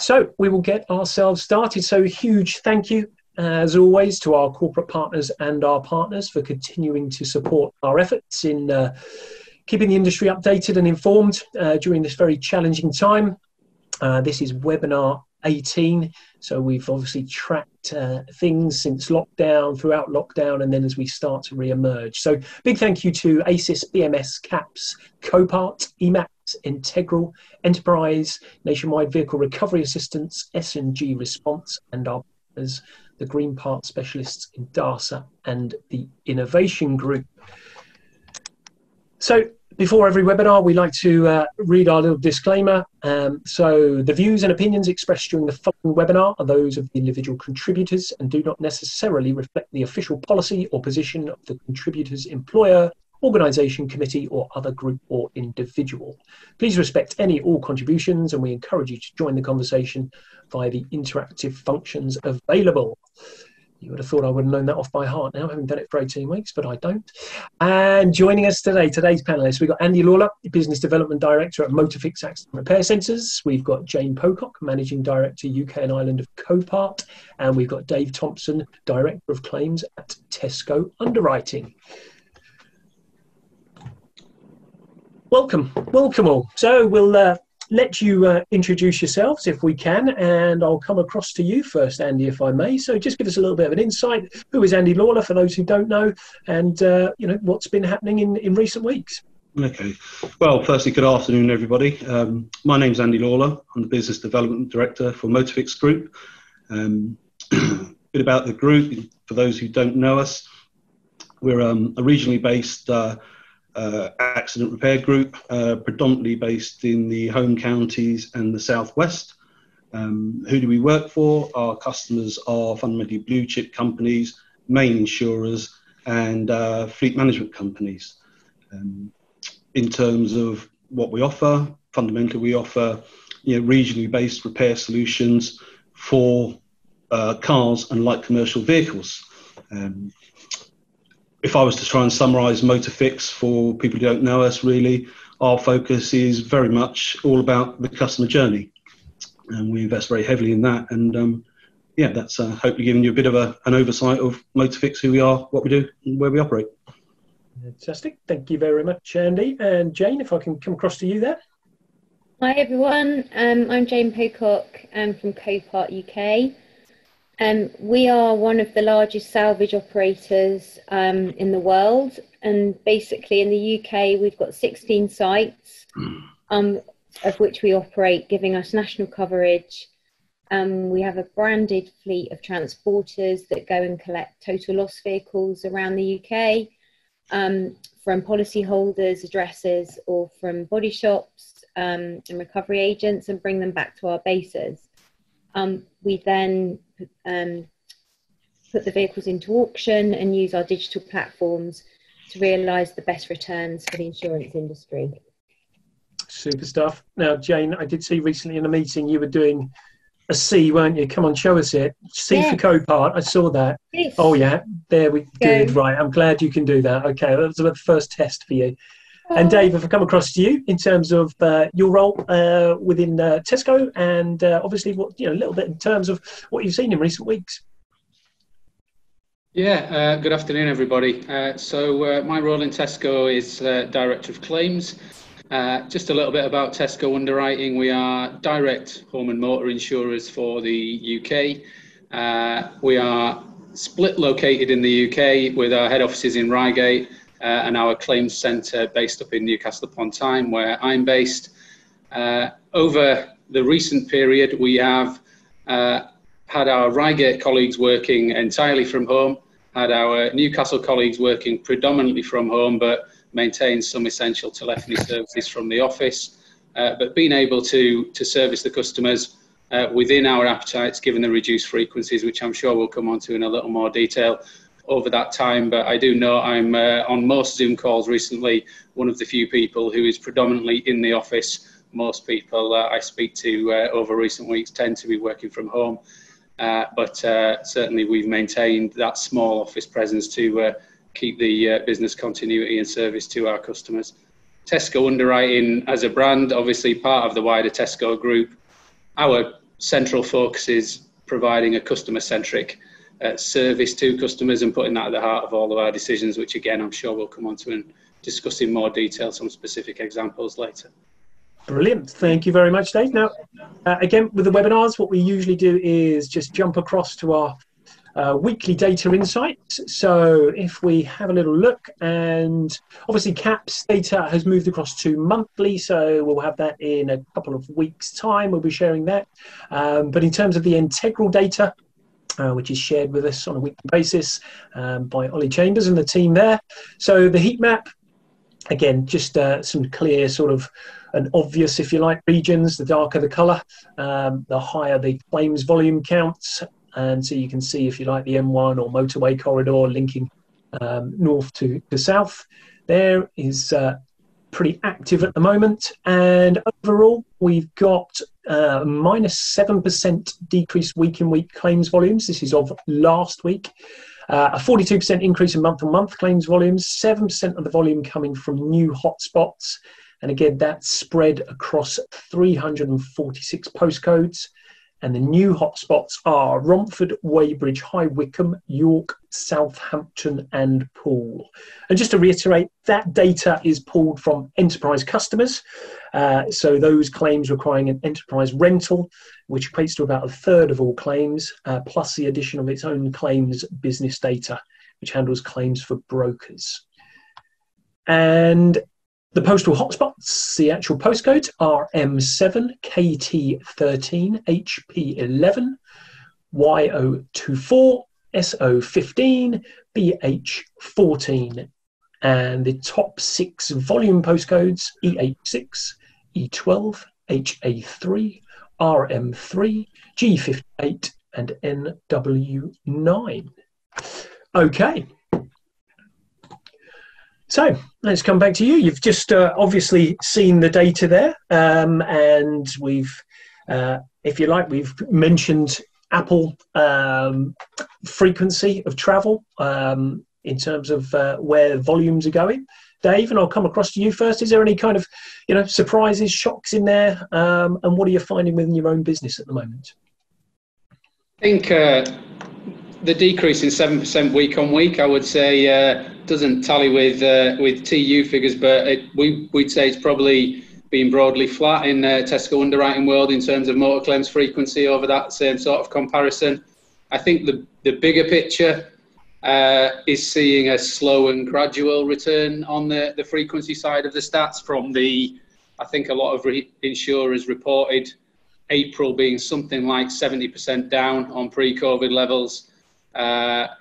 So we will get ourselves started. So huge thank you, as always, to our corporate partners and our partners for continuing to support our efforts in keeping the industry updated and informed during this very challenging time. This is webinar 18. So we've obviously tracked things since lockdown, throughout lockdown, and then as we start to re-emerge. So big thank you to ASIS, BMS, CAPS, Copart, EMAX, Integral, Enterprise, Nationwide Vehicle Recovery Assistance, S&G Response, and our partners, the Green Part Specialists in DARSA and the Innovation Group. So before every webinar, we like to read our little disclaimer. So the views and opinions expressed during the following webinar are those of the individual contributors and do not necessarily reflect the official policy or position of the contributor's employer, organisation, committee, or other group or individual. Please respect any all contributions, and we encourage you to join the conversation via the interactive functions available. You would have thought I would have known that off by heart now, having done it for 18 weeks, but I don't. And joining us today, today's panellists, we've got Andy Lawler, Business Development Director at Motorfix Accident Repair Centres. We've got Jane Pocock, Managing Director, UK and Ireland of Copart. And we've got Dave Thompson, Director of Claims at Tesco Underwriting. Welcome all. So we'll let you introduce yourselves if we can, and I'll come across to you first, Andy, if I may. So just give us a little bit of an insight. Who is Andy Lawler, for those who don't know, and you know, what's been happening in recent weeks? Okay. Well, firstly, good afternoon, everybody. My name's Andy Lawler. I'm the Business Development Director for Motorfix Group. A bit about the group, for those who don't know us. We're a regionally based accident repair group, predominantly based in the home counties and the southwest. Who do we work for? Our customers are fundamentally blue chip companies, main insurers, and fleet management companies. In terms of what we offer, fundamentally we offer regionally based repair solutions for cars and light commercial vehicles. If I was to try and summarise Motorfix for people who don't know us, really, our focus is very much all about the customer journey. And we invest very heavily in that. And yeah, that's hopefully giving you a bit of an oversight of Motorfix, who we are, what we do, and where we operate. Fantastic. Thank you very much, Andy. And Jane, if I can come across to you there. Hi, everyone. I'm Jane Pocock. I'm from Copart UK. We are one of the largest salvage operators in the world, and basically in the UK we've got 16 sites, of which we operate, giving us national coverage. We have a branded fleet of transporters that go and collect total loss vehicles around the UK, from policyholders' addresses or from body shops and recovery agents, and bring them back to our bases. We then put the vehicles into auction and use our digital platforms to realise the best returns for the insurance industry. Super stuff. Now, Jane, I did see recently in a meeting you were doing a C, weren't you? Come on, show us it. C for Copart. I saw that. Yes. Oh, yeah. There we go. Good. Right. I'm glad you can do that. Okay. That was the first test for you. And Dave, if I come across to you in terms of your role within Tesco, and obviously what a little bit in terms of what you've seen in recent weeks. Yeah, good afternoon, everybody. So my role in Tesco is Director of Claims. Just a little bit about Tesco Underwriting. We are direct home and motor insurers for the UK. We are split located in the UK with our head offices in Reigate, and our claims centre based up in Newcastle upon Tyne, where I'm based. Over the recent period, we have had our Reigate colleagues working entirely from home, had our Newcastle colleagues working predominantly from home, but maintained some essential telephony services from the office, but being able to service the customers within our appetites, given the reduced frequencies, which I'm sure we'll come on to in a little more detail over that time. But I do know I'm on most Zoom calls recently one of the few people who is predominantly in the office. Most people I speak to over recent weeks tend to be working from home, but certainly we've maintained that small office presence to keep the business continuity and service to our customers. Tesco Underwriting as a brand, obviously part of the wider Tesco group. Our central focus is providing a customer-centric service to customers and putting that at the heart of all of our decisions, which again, I'm sure we'll come on to and discuss in more detail some specific examples later. Brilliant. Thank you very much, Dave. Now, again, with the webinars, what we usually do is just jump across to our weekly data insights. So if we have a little look, and obviously CAPS data has moved across to monthly, so we'll have that in a couple of weeks' time. We'll be sharing that. But in terms of the integral data, which is shared with us on a weekly basis by Ollie Chambers and the team there. So the heat map, again, just some clear sort of and obvious, if you like, regions. The darker the colour, the higher the claims volume counts. And so you can see, if you like, the M1 or motorway corridor linking north to south. There is pretty active at the moment. And overall, we've got -7% decrease week-in-week claims volumes. This is of last week. A 42% increase in month-on-month claims volumes, 7% of the volume coming from new hotspots. And again, that's spread across 346 postcodes. And the new hotspots are Romford, Weybridge, High Wycombe, York, Southampton and Poole. And just to reiterate, that data is pulled from enterprise customers. So those claims requiring an enterprise rental, which equates to about a third of all claims, plus the addition of its own claims business data, which handles claims for brokers. And the postal hotspots, the actual postcodes are M7, KT13, HP11, YO24, SO15, BH14. And the top 6 volume postcodes, EH6, E12, HA3, RM3, G58 and NW9. Okay. So let's come back to you. You've just obviously seen the data there, and we've, if you like, we've mentioned Apple frequency of travel in terms of where volumes are going. Dave, and I'll come across to you first. Is there any kind of, surprises, shocks in there, and what are you finding within your own business at the moment? I think the decrease in 7% week on week, I would say, doesn't tally with TU figures, but we'd say it's probably been broadly flat in Tesco underwriting world in terms of motor claims frequency over that same sort of comparison. I think the bigger picture is seeing a slow and gradual return on the frequency side of the stats from I think a lot of insurers reported April being something like 70% down on pre-COVID levels.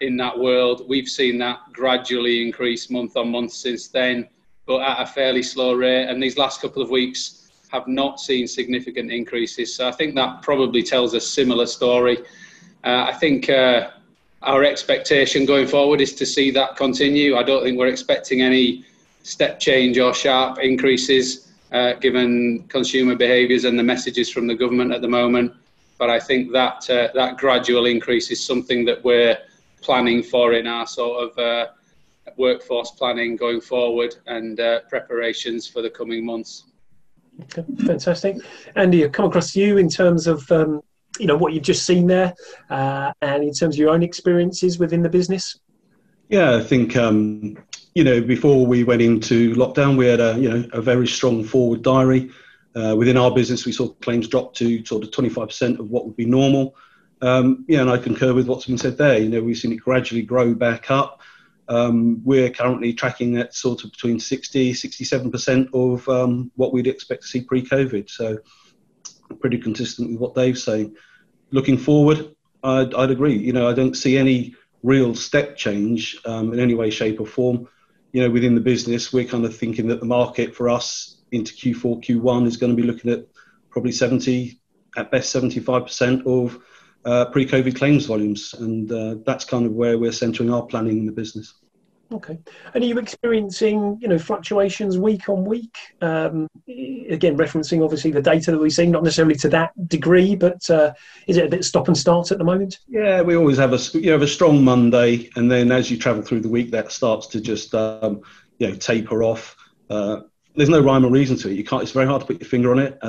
In that world, we've seen that gradually increase month on month since then, but at a fairly slow rate, and these last couple of weeks have not seen significant increases. So I think that probably tells a similar story. I think our expectation going forward is to see that continue. I don't think we're expecting any step change or sharp increases given consumer behaviours and the messages from the government at the moment. But I think that that gradual increase is something that we're planning for in our sort of workforce planning going forward and preparations for the coming months. Okay, fantastic. Andy, I'll come across to you in terms of what you've just seen there, and in terms of your own experiences within the business. Yeah, I think before we went into lockdown, we had a very strong forward diary. Within our business, we saw claims drop to sort of 25% of what would be normal. And I concur with what's been said there. We've seen it gradually grow back up. We're currently tracking at sort of between 60, 67% of what we'd expect to see pre-COVID. So pretty consistent with what Dave's saying. Looking forward, I'd agree. I don't see any real step change in any way, shape or form. Within the business, we're kind of thinking that the market for us into Q4, Q1 is going to be looking at probably 70, at best 75% of pre-COVID claims volumes. And that's kind of where we're centering our planning in the business. Okay. And are you experiencing, fluctuations week on week? Again, referencing obviously the data that we've seen, not necessarily to that degree, but is it a bit stop and start at the moment? Yeah, we always have a strong Monday, and then as you travel through the week, that starts to just taper off. there's no rhyme or reason to it. You can't. It's very hard to put your finger on it.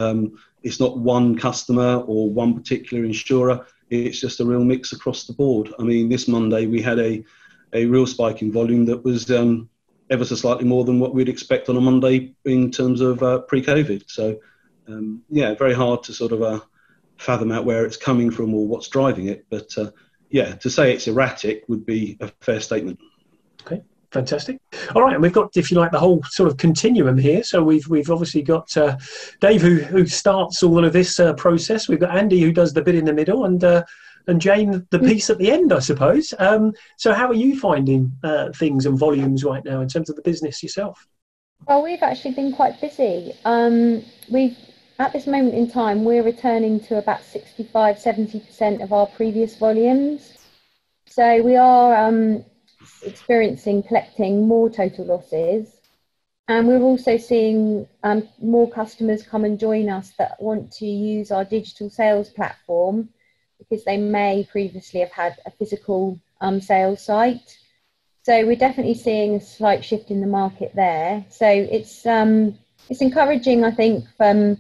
It's not one customer or one particular insurer. It's just a real mix across the board. I mean, this Monday we had a real spike in volume that was ever so slightly more than what we'd expect on a Monday in terms of pre-COVID. So, yeah, very hard to sort of fathom out where it's coming from or what's driving it. But yeah, to say it's erratic would be a fair statement. Okay. Fantastic. All right, and we've got, if you like, the whole sort of continuum here. So we've obviously got Dave who starts all of this process. We've got Andy who does the bit in the middle, and Jane the piece at the end, I suppose. So how are you finding things and volumes right now in terms of the business yourself? Well, we've actually been quite busy. We've at this moment in time we're returning to about 65-70% of our previous volumes. So we are collecting more total losses, and we're also seeing more customers come and join us that want to use our digital sales platform because they may previously have had a physical sales site. So we're definitely seeing a slight shift in the market there. So it's encouraging, I think, from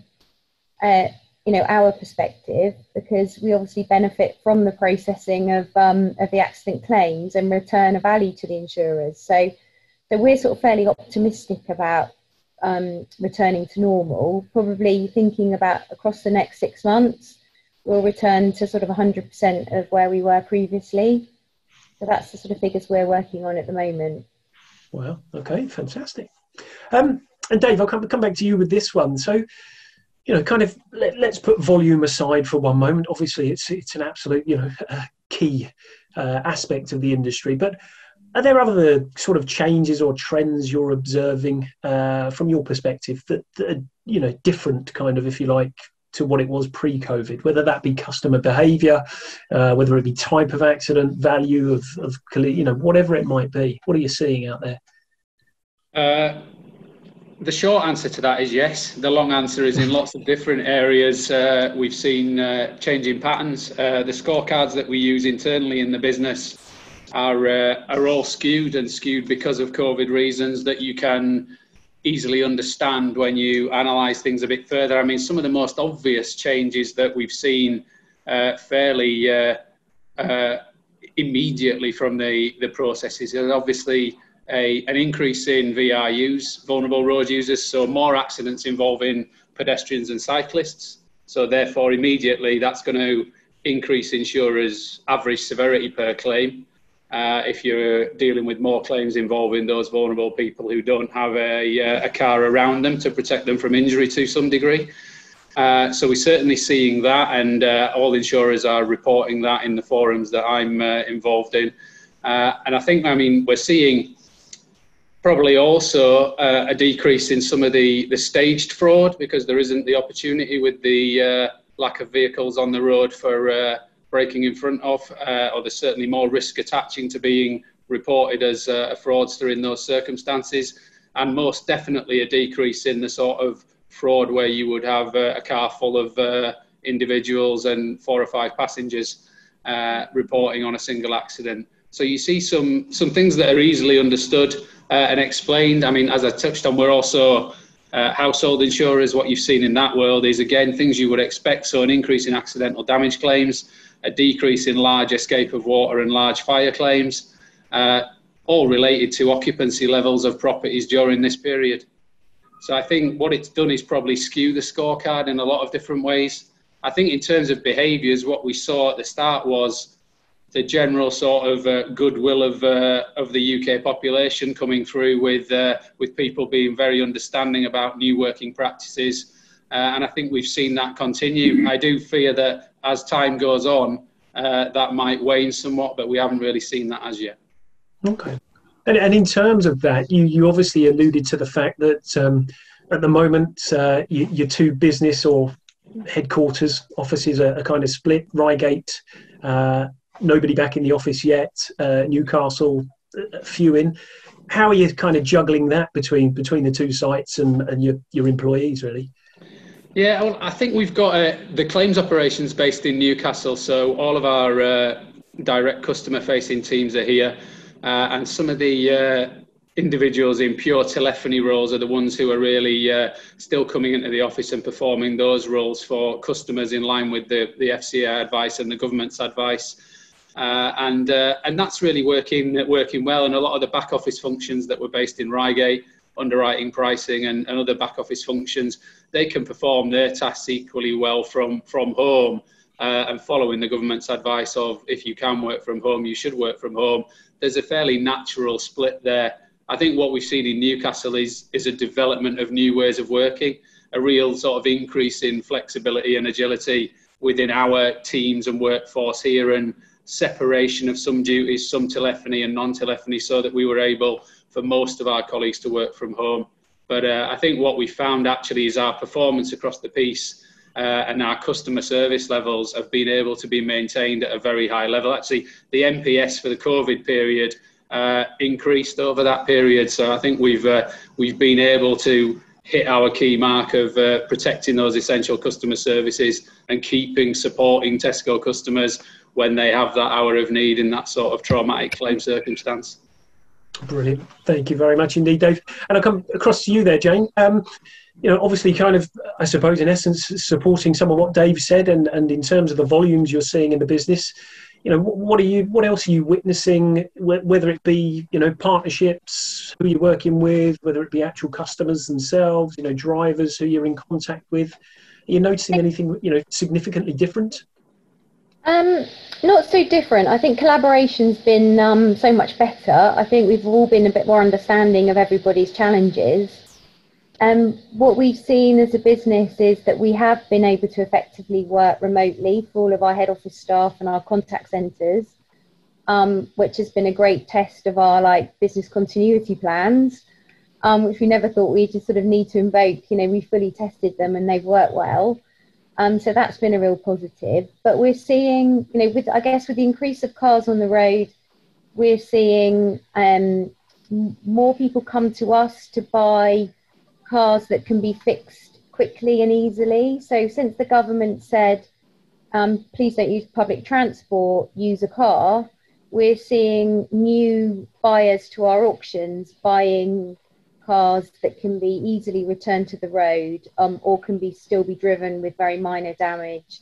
our perspective, because we obviously benefit from the processing of the accident claims and return of value to the insurers. So we're sort of fairly optimistic about returning to normal. Probably thinking about across the next 6 months, we'll return to sort of 100% of where we were previously. So that's the sort of figures we're working on at the moment. Well, okay, fantastic. And Dave, I'll come back to you with this one. So, kind of let's put volume aside for one moment. Obviously, it's an absolute, key aspect of the industry. But are there other sort of changes or trends you're observing from your perspective that are, different, kind of, if you like, to what it was pre-COVID? Whether that be customer behaviour, whether it be type of accident, value of whatever it might be. What are you seeing out there? The short answer to that is yes. The long answer is in lots of different areas. We've seen changing patterns. The scorecards that we use internally in the business are all skewed because of COVID reasons that you can easily understand when you analyse things a bit further. I mean, some of the most obvious changes that we've seen fairly immediately from the processes is obviously an increase in VRUs, vulnerable road users, so more accidents involving pedestrians and cyclists. So therefore, immediately, that's going to increase insurers' average severity per claim. If you're dealing with more claims involving those vulnerable people who don't have a car around them to protect them from injury to some degree. So we're certainly seeing that, and all insurers are reporting that in the forums that I'm involved in. And I think, we're seeing probably also a decrease in some of the staged fraud, because there isn't the opportunity with the lack of vehicles on the road for breaking in front of, or there's certainly more risk attaching to being reported as a fraudster in those circumstances, and most definitely a decrease in the sort of fraud where you would have a car full of individuals and 4 or 5 passengers reporting on a single accident. So you see some things that are easily understood and explained. I mean, as I touched on, we're also household insurers. What you've seen in that world is, again, things you would expect. So an increase in accidental damage claims, a decrease in large escape of water and large fire claims, all related to occupancy levels of properties during this period. So I think what it's done is probably skew the scorecard in a lot of different ways. I think in terms of behaviours, what we saw at the start was the general sort of goodwill of the UK population coming through with people being very understanding about new working practices. And I think we've seen that continue. I do fear that as time goes on, that might wane somewhat, but we haven't really seen that as yet. Okay. And in terms of that, you obviously alluded to the fact that at the moment your 2 business or headquarters offices are kind of split. Reigate, nobody back in the office yet. Newcastle, few in. How are you kind of juggling that between the 2 sites and your employees, really? Yeah, well, I think we've got the claims operations based in Newcastle, so all of our direct customer-facing teams are here, and some of the individuals in pure telephony roles are the ones who are really still coming into the office and performing those roles for customers in line with the FCA advice and the government's advice. And that's really working well. And a lot of the back office functions that were based in Reigate, underwriting, pricing, and other back office functions, they can perform their tasks equally well from home. And following the government's advice of, if you can work from home, you should work from home. There's a fairly natural split there. I think what we've seen in Newcastle is a development of new ways of working, a real sort of increase in flexibility and agility within our teams and workforce here, and separation of some duties, some telephony and non-telephony, so that we were able for most of our colleagues to work from home. But I think what we found actually is our performance across the piece and our customer service levels have been able to be maintained at a very high level. Actually, the NPS for the COVID period increased over that period. So I think we've been able to hit our key mark of protecting those essential customer services and supporting Tesco customers when they have that hour of need in that sort of traumatic claim circumstance. Brilliant. Thank you very much indeed, Dave. And I'll come across to you there, Jane. Obviously kind of, I suppose, in essence, supporting some of what Dave said, and in terms of the volumes you're seeing in the business, what else are you witnessing, whether it be, partnerships, who you're working with, whether it be actual customers themselves, drivers who you're in contact with? Are you noticing anything, significantly different? Not so different. I think collaboration's been so much better. I think we've all been a bit more understanding of everybody's challenges. What we've seen as a business is that we have been able to effectively work remotely for all of our head office staff and our contact centres, which has been a great test of our business continuity plans, which we never thought we'd just sort of need to invoke. We fully tested them and they've worked well. So that's been a real positive. But we're seeing, with the increase of cars on the road, we're seeing more people come to us to buy cars that can be fixed quickly and easily. So since the government said, please don't use public transport, use a car, we're seeing new buyers to our auctions buying cars that can be easily returned to the road, or can still be driven with very minor damage,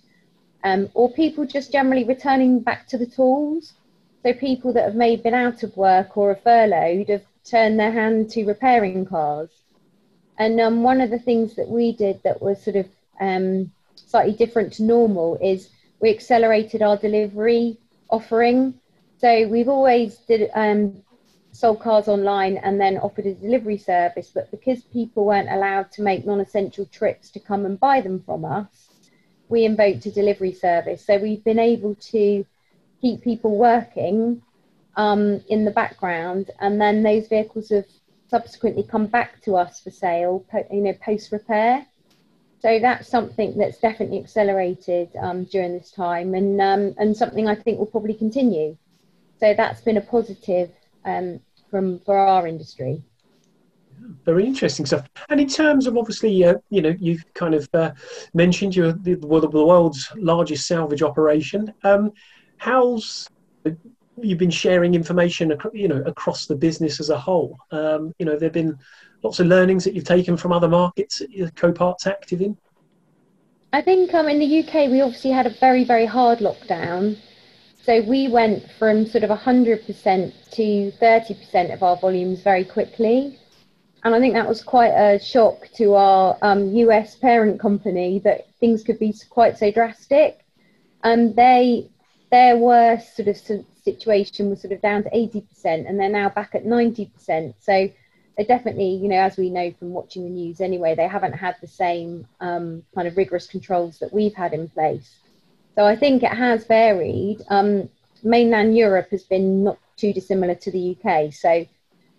or people just generally returning back to the tools. So people that have maybe been out of work or are furloughed have turned their hand to repairing cars. And one of the things that we did that was sort of slightly different to normal is we accelerated our delivery offering. So we've always sold cars online and then offered a delivery service, but because people weren't allowed to make non-essential trips to come and buy them from us, we invoked a delivery service. So we've been able to keep people working in the background, and then those vehicles have subsequently come back to us for sale, post repair. So that's something that's definitely accelerated during this time, and something I think will probably continue. So that's been a positive for our industry. Very interesting stuff. And in terms of, obviously, you've kind of mentioned you're the world's largest salvage operation. How's you've been sharing information, across the business as a whole? There've been lots of learnings that you've taken from other markets that Copart's active in. I think in the UK we obviously had a very, very hard lockdown. So we went from sort of 100% to 30% of our volumes very quickly. And I think that was quite a shock to our US parent company that things could be quite so drastic. And their worst sort of situation was sort of down to 80%, and they're now back at 90%. So they definitely, as we know from watching the news anyway, they haven't had the same kind of rigorous controls that we've had in place. So I think it has varied. Mainland Europe has been not too dissimilar to the UK. So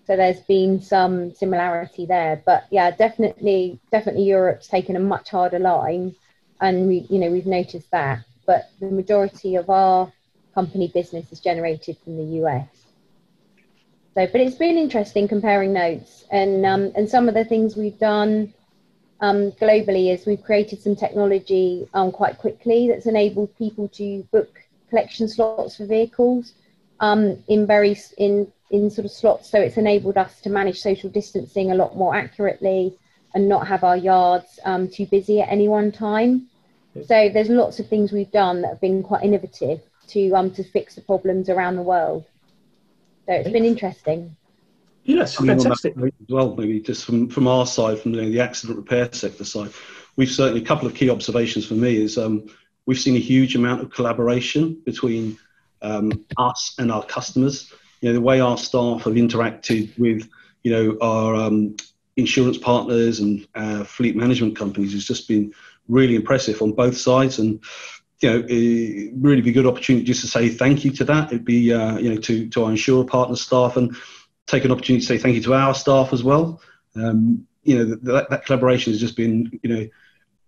there's been some similarity there. But yeah, definitely Europe's taken a much harder line, and we've noticed that. But the majority of our company business is generated from the US. So, but it's been interesting comparing notes, and some of the things we've done globally is we've created some technology quite quickly that's enabled people to book collection slots for vehicles in in sort of slots, so it's enabled us to manage social distancing a lot more accurately and not have our yards too busy at any one time. So there's lots of things we've done that have been quite innovative to fix the problems around the world. So it's been interesting. Yes, fantastic. As well, maybe just from our side, from the accident repair sector side, we've certainly, a couple of key observations for me is we've seen a huge amount of collaboration between us and our customers. The way our staff have interacted with, our insurance partners and fleet management companies has just been really impressive on both sides. And, it really be a good opportunity just to say thank you to that. It'd be, to our insurer partner staff, and take an opportunity to say thank you to our staff as well. That collaboration has just been,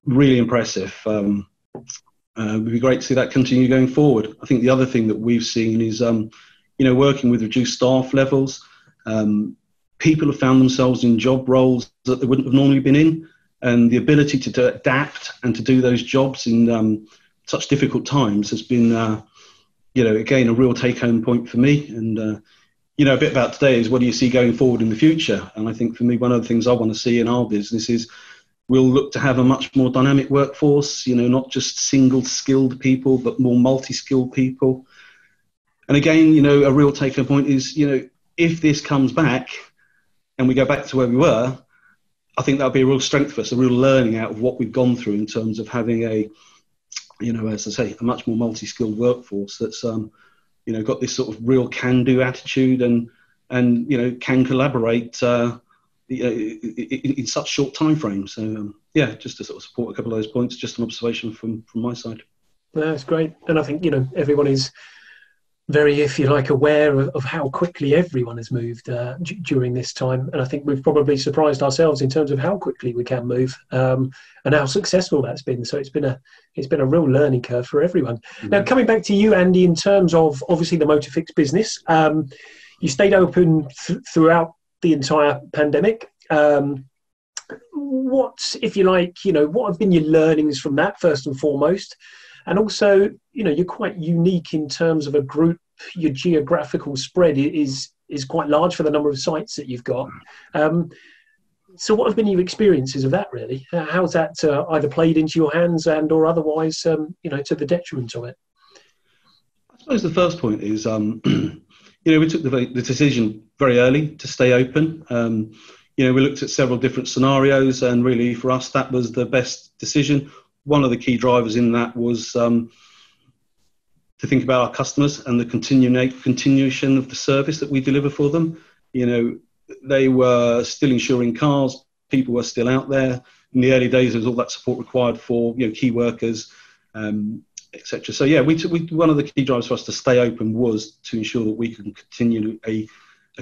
really impressive. It'd be great to see that continue going forward. I think the other thing that we've seen is, working with reduced staff levels, people have found themselves in job roles that they wouldn't have normally been in, and the ability to adapt and to do those jobs in such difficult times has been, again, a real take-home point for me. And, a bit about today is what do you see going forward in the future? And I think for me, one of the things I want to see in our business is we'll look to have a much more dynamic workforce, not just single-skilled people, but more multi-skilled people. And again, a real take-home point is, if this comes back and we go back to where we were, I think that'll be a real strength for us, a real learning out of what we've gone through in terms of having a, as I say, a much more multi-skilled workforce that's, got this sort of real can-do attitude and can collaborate in such short time frames. So, just to sort of support a couple of those points, just an observation from my side. That's great. And I think, everyone is very, if you like, aware of how quickly everyone has moved during this time. And I think we've probably surprised ourselves in terms of how quickly we can move and how successful that's been. So it's been a real learning curve for everyone. Mm-hmm. Now, coming back to you, Andy, in terms of obviously the Motofix business, you stayed open throughout the entire pandemic. What, if you like, what have been your learnings from that, first and foremost? And also, you're quite unique in terms of a group. Your geographical spread is quite large for the number of sites that you've got. So what have been your experiences of that, really? How's that either played into your hands and or otherwise, to the detriment of it? I suppose the first point is, we took the decision very early to stay open. We looked at several different scenarios, and really for us, that was the best decision. One of the key drivers in that was to think about our customers and the continuation of the service that we deliver for them. They were still insuring cars, people were still out there. In the early days, there was all that support required for key workers, etc. So one of the key drivers for us to stay open was to ensure that we can continue a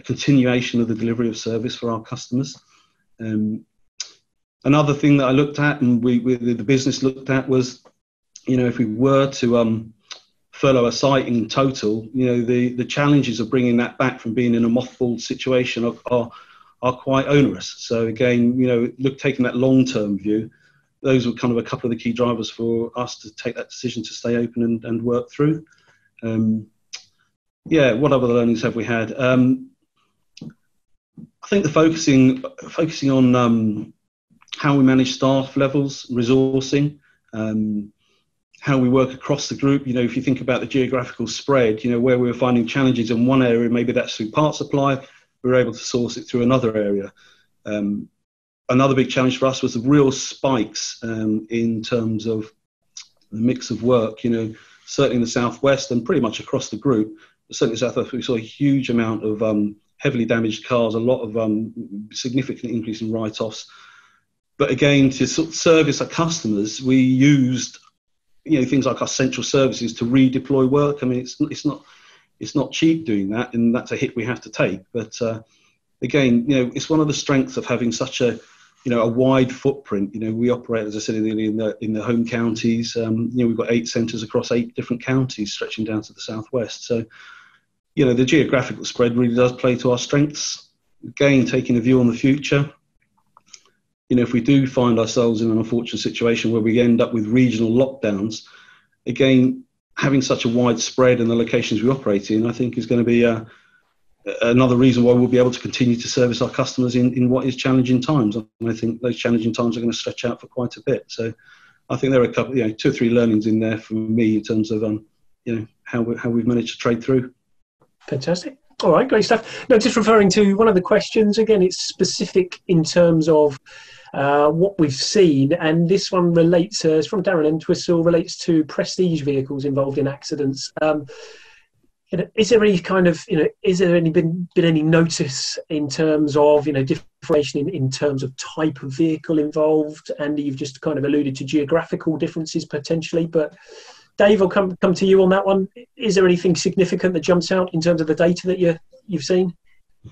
continuation of the delivery of service for our customers. Another thing that I looked at, and the business looked at, was, if we were to furlough a site in total, the challenges of bringing that back from being in a mothballed situation are quite onerous. So again, taking that long-term view, those were kind of a couple of the key drivers for us to take that decision to stay open and work through. What other learnings have we had? I think the focusing on how we manage staff levels, resourcing, how we work across the group. If you think about the geographical spread, where we were finding challenges in one area, maybe that's through part supply, we were able to source it through another area. Another big challenge for us was the real spikes in terms of the mix of work, certainly in the Southwest and pretty much across the group. But certainly in the Southwest, we saw a huge amount of heavily damaged cars, a lot of significant increase in write-offs. But again, to sort of service our customers, we used things like our central services to redeploy work. I mean, it's not cheap doing that, and that's a hit we have to take. But again, it's one of the strengths of having such a wide footprint. We operate, as I said, in the home counties. We've got 8 centres across 8 different counties, stretching down to the southwest. So, the geographical spread really does play to our strengths. Again, taking a view on the future. If we do find ourselves in an unfortunate situation where we end up with regional lockdowns, again, having such a wide spread in the locations we operate in, I think is going to be another reason why we'll be able to continue to service our customers in what is challenging times. And I think those challenging times are going to stretch out for quite a bit. So I think there are a couple, 2 or 3 learnings in there for me in terms of how we've managed to trade through. Fantastic. All right, great stuff. No, just referring to one of the questions again, it's specific in terms of what we've seen, and this one relates. It's from Darren Entwistle, relates to prestige vehicles involved in accidents. Is there any kind of, is there been any notice in terms of, differentiation in terms of type of vehicle involved? And you've just kind of alluded to geographical differences potentially, but Dave, I'll come to you on that one. Is there anything significant that jumps out in terms of the data that you've seen?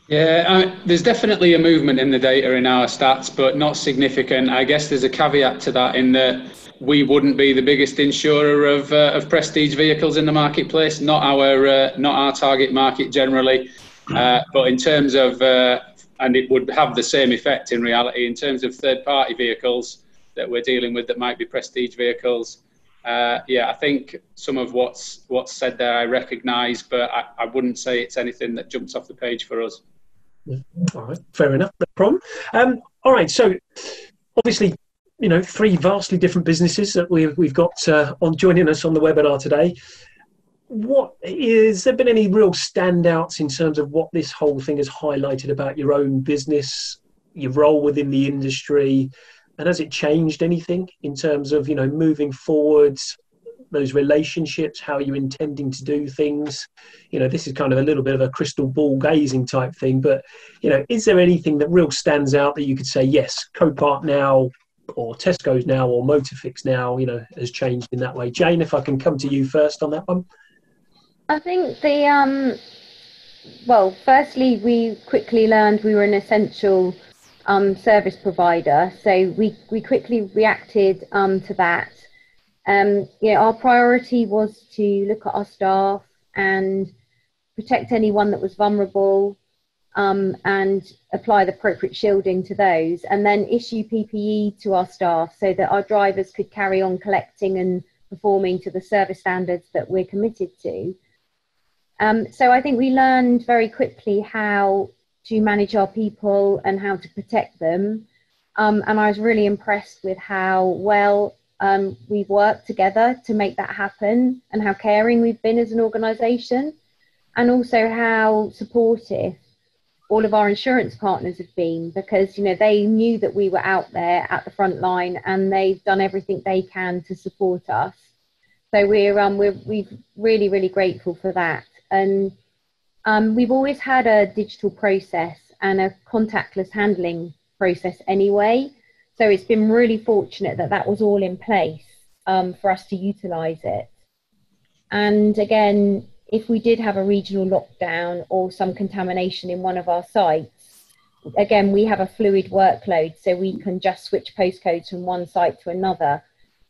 Yeah, there's definitely a movement in the data in our stats, but not significant. I guess there's a caveat to that in that we wouldn't be the biggest insurer of prestige vehicles in the marketplace, not our target market generally. But in terms of, and it would have the same effect in reality, in terms of third-party vehicles that we're dealing with that might be prestige vehicles. I think some of what's said there I recognise, but I wouldn't say it's anything that jumps off the page for us. All right, fair enough, no problem. All right, so obviously, 3 vastly different businesses that we've got on joining us on the webinar today. Has there been any real standouts in terms of what this whole thing has highlighted about your own business, your role within the industry? And has it changed anything in terms of, moving forwards, those relationships, how you're intending to do things? This is kind of a little bit of a crystal ball gazing type thing, but, is there anything that real stands out that you could say, yes, Copart now, or Tesco's now, or Motorfix now, has changed in that way? Jane, if I can come to you first on that one. I think firstly, we quickly learned we were an essential service provider, so we quickly reacted to that. Our priority was to look at our staff and protect anyone that was vulnerable, and apply the appropriate shielding to those, and then issue PPE to our staff so that our drivers could carry on collecting and performing to the service standards that we're committed to. So I think we learned very quickly how to manage our people and how to protect them. And I was really impressed with how well we've worked together to make that happen, and how caring we've been as an organisation, and also how supportive all of our insurance partners have been, because they knew that we were out there at the front line, and they've done everything they can to support us. So we're really, really grateful for that. And we've always had a digital process and a contactless handling process anyway. So it's been really fortunate that that was all in place for us to utilise it. And again, if we did have a regional lockdown or some contamination in one of our sites, again, we have a fluid workload, so we can just switch postcodes from one site to another.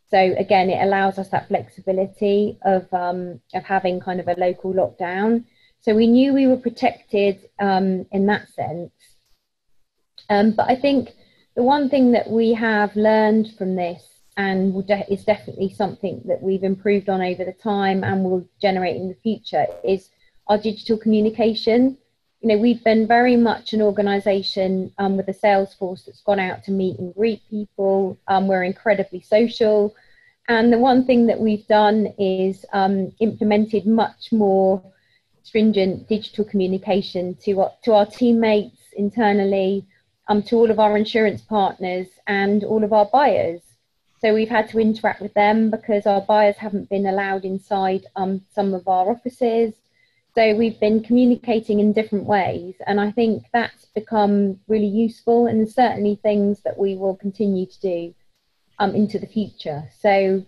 So again, it allows us that flexibility of having kind of a local lockdown. So we knew we were protected in that sense. But I think the one thing that we have learned from this, and is definitely something that we've improved on over the time and will generate in the future, is our digital communication. We've been very much an organisation with a sales force that's gone out to meet and greet people. We're incredibly social. And the one thing that we've done is implemented much more stringent digital communication to our teammates internally, to all of our insurance partners and all of our buyers. So we've had to interact with them because our buyers haven't been allowed inside some of our offices. So we've been communicating in different ways. And I think that's become really useful, and certainly things that we will continue to do into the future. So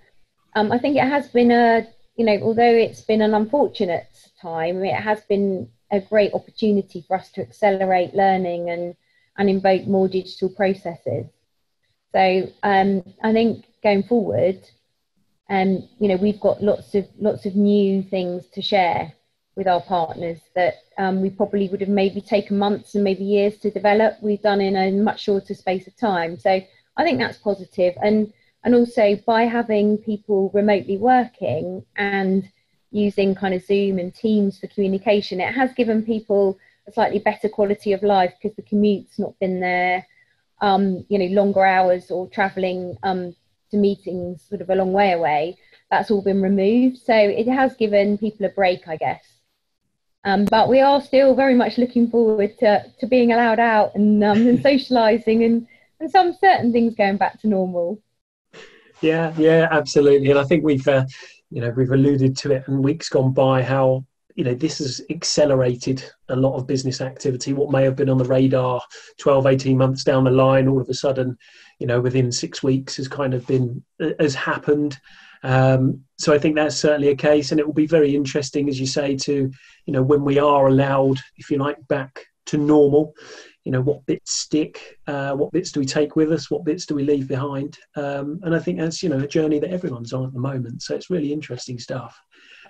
I think it has been although it's been an unfortunate time, it has been a great opportunity for us to accelerate learning and invoke more digital processes. So I think going forward, we've got lots of new things to share with our partners that we probably would have maybe taken months and maybe years to develop. We've done in a much shorter space of time. So I think that's positive. And also by having people remotely working and using kind of Zoom and Teams for communication, it has given people a slightly better quality of life because the commute's not been there, longer hours or travelling to meetings sort of a long way away. That's all been removed. So it has given people a break, I guess. But we are still very much looking forward to being allowed out and socialising and some certain things going back to normal. Yeah, absolutely. And I think we've alluded to it in weeks gone by how, this has accelerated a lot of business activity. What may have been on the radar 12, 18 months down the line, all of a sudden, within 6 weeks has happened. So I think that's certainly a case, and it will be very interesting, as you say, to, when we are allowed, if you like, back to normal, what bits stick, what bits do we take with us, what bits do we leave behind? And I think that's, a journey that everyone's on at the moment. So it's really interesting stuff.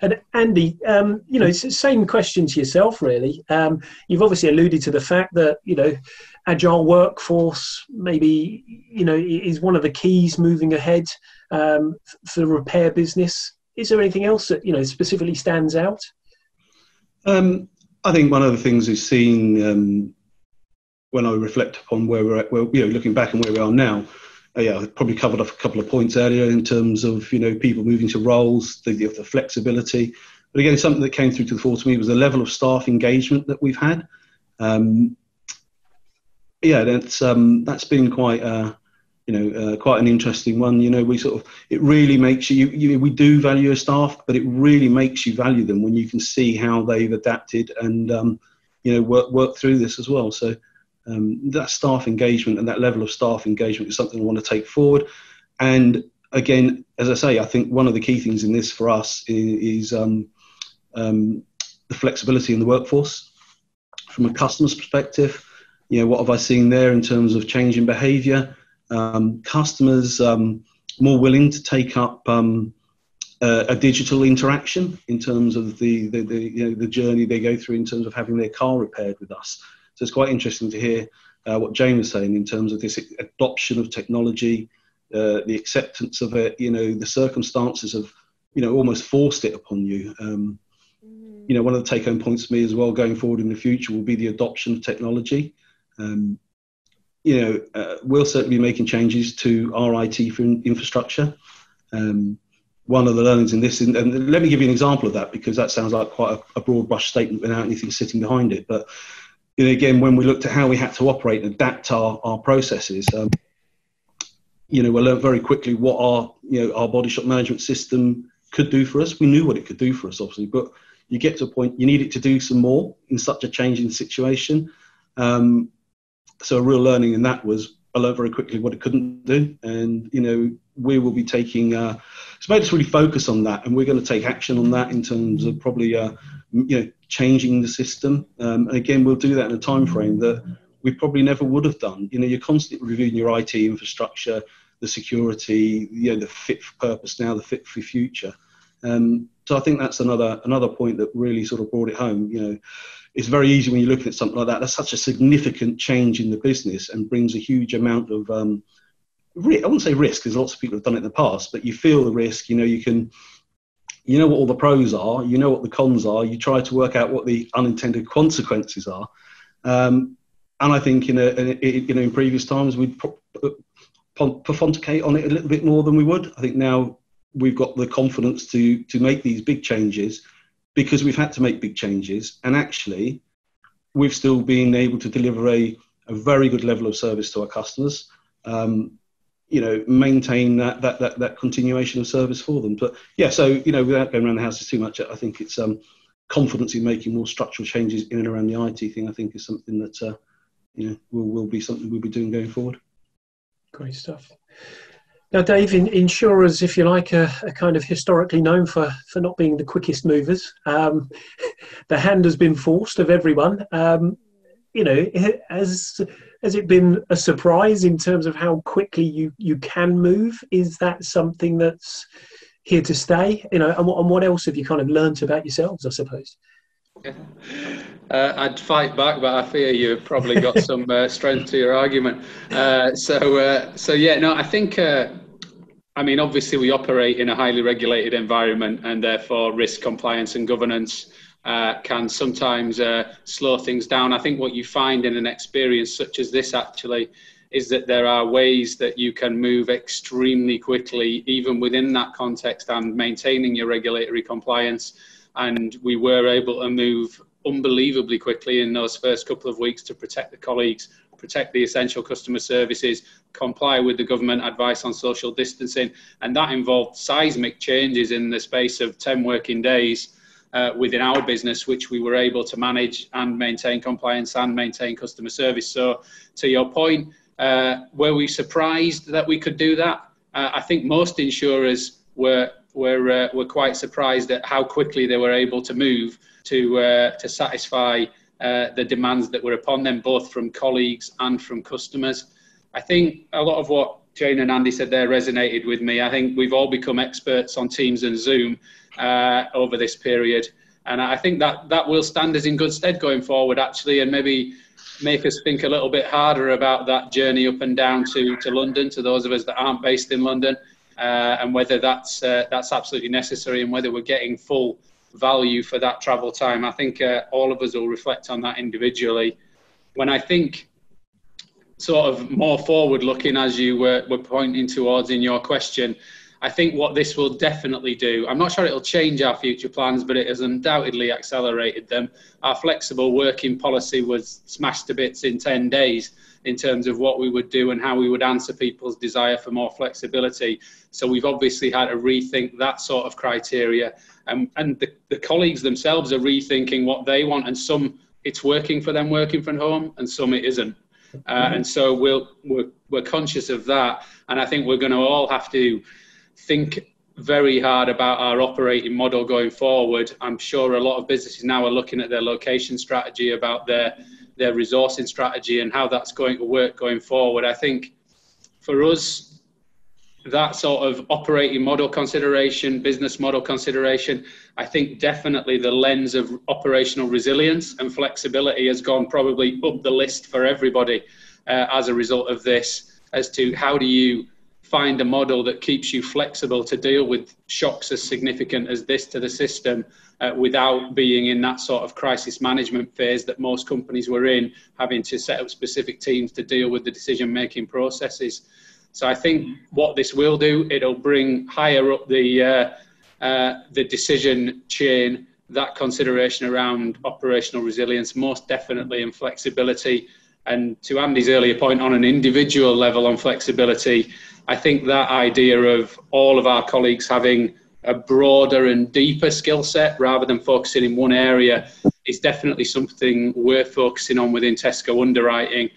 And Andy, it's the same question to yourself, really. You've obviously alluded to the fact that, agile workforce maybe, is one of the keys moving ahead for the repair business. Is there anything else that, specifically stands out? I think one of the things we've seen when I reflect upon where we're at, looking back and where we are now, I probably covered off a couple of points earlier in terms of, people moving to roles, the flexibility. But again, something that came through to the fore to me was the level of staff engagement that we've had. That's been quite an interesting one. It really makes we do value your staff, but it really makes you value them when you can see how they've adapted and, work through this as well. So that staff engagement and that level of staff engagement is something I want to take forward. And again, as I say, I think one of the key things in this for us is the flexibility in the workforce. From a customer's perspective, what have I seen there in terms of change in behaviour? Customers more willing to take up a digital interaction in terms of the journey they go through in terms of having their car repaired with us. So it's quite interesting to hear what Jane was saying in terms of this adoption of technology, the acceptance of it. The circumstances have almost forced it upon you. One of the take-home points for me as well going forward in the future will be the adoption of technology. We'll certainly be making changes to our IT infrastructure. One of the learnings in this, and let me give you an example of that, because that sounds like quite a broad brush statement without anything sitting behind it. But again, when we looked at how we had to operate and adapt our processes, we learned very quickly what our body shop management system could do for us. We knew what it could do for us, obviously, but you get to a point you need it to do some more in such a changing situation. So a real learning in that was I learned very quickly what it couldn't do, and we will be taking. It's made us really focus on that, and we're going to take action on that in terms of probably changing the system. And again, we'll do that in a time frame that we probably never would have done. You're constantly reviewing your IT infrastructure, the security, the fit for purpose now, the fit for future. So I think that's another point that really sort of brought it home. It's very easy when you're looking at something like that. That's such a significant change in the business and brings a huge amount of, I wouldn't say risk, because lots of people have done it in the past, but you feel the risk. You know what all the pros are, you know what the cons are, you try to work out what the unintended consequences are. And I think in previous times we'd pontificate on it a little bit more than we would. I think now we've got the confidence to make these big changes because we've had to make big changes, and actually we've still been able to deliver a very good level of service to our customers. Maintain that continuation of service for them. But yeah, so without going around the houses too much, I think it's confidence in making more structural changes in and around the IT thing. I think is something that will be something we'll be doing going forward. Great stuff. Now, Dave, insurers, if you like, are kind of historically known for not being the quickest movers. The hand has been forced of everyone. Has it been a surprise in terms of how quickly you can move? Is that something that's here to stay? And what else have you kind of learnt about yourselves, I suppose? I'd fight back, but I fear you've probably got some strength to your argument. I think, obviously we operate in a highly regulated environment, and therefore risk, compliance and governance can sometimes slow things down. I think what you find in an experience such as this actually is that there are ways that you can move extremely quickly, even within that context, and maintaining your regulatory compliance. And we were able to move unbelievably quickly in those first couple of weeks to protect the colleagues, protect the essential customer services, comply with the government advice on social distancing. And that involved seismic changes in the space of 10 working days within our business, which we were able to manage and maintain compliance and maintain customer service. So to your point, were we surprised that we could do that? I think most insurers were quite surprised at how quickly they were able to move to satisfy the demands that were upon them, both from colleagues and from customers. I think a lot of what Jane and Andy said there resonated with me. I think we've all become experts on Teams and Zoom over this period. And I think that will stand us in good stead going forward, actually, and maybe make us think a little bit harder about that journey up and down to London, to those of us that aren't based in London, and whether that's absolutely necessary and whether we're getting full value for that travel time. I think all of us will reflect on that individually. When I think sort of more forward looking, as you were pointing towards in your question, I think what this will definitely do, I'm not sure it'll change our future plans, but it has undoubtedly accelerated them. Our flexible working policy was smashed to bits in 10 days in terms of what we would do and how we would answer people's desire for more flexibility. So we've obviously had to rethink that sort of criteria. And the colleagues themselves are rethinking what they want, and some it's working for them working from home and some it isn't. And so we're conscious of that. And I think we're going to all have to think very hard about our operating model going forward. I'm sure a lot of businesses now are looking at their location strategy, about their resourcing strategy and how that's going to work going forward. I think for us, that sort of operating model consideration, business model consideration, I think definitely the lens of operational resilience and flexibility has gone probably up the list for everybody as a result of this, as to how do you find a model that keeps you flexible to deal with shocks as significant as this to the system without being in that sort of crisis management phase that most companies were in, having to set up specific teams to deal with the decision-making processes. So I think what this will do, it'll bring higher up the decision chain that consideration around operational resilience, most definitely, and flexibility. And to Andy's earlier point on an individual level on flexibility, I think that idea of all of our colleagues having a broader and deeper skill set rather than focusing in one area is definitely something we're focusing on within Tesco Underwriting.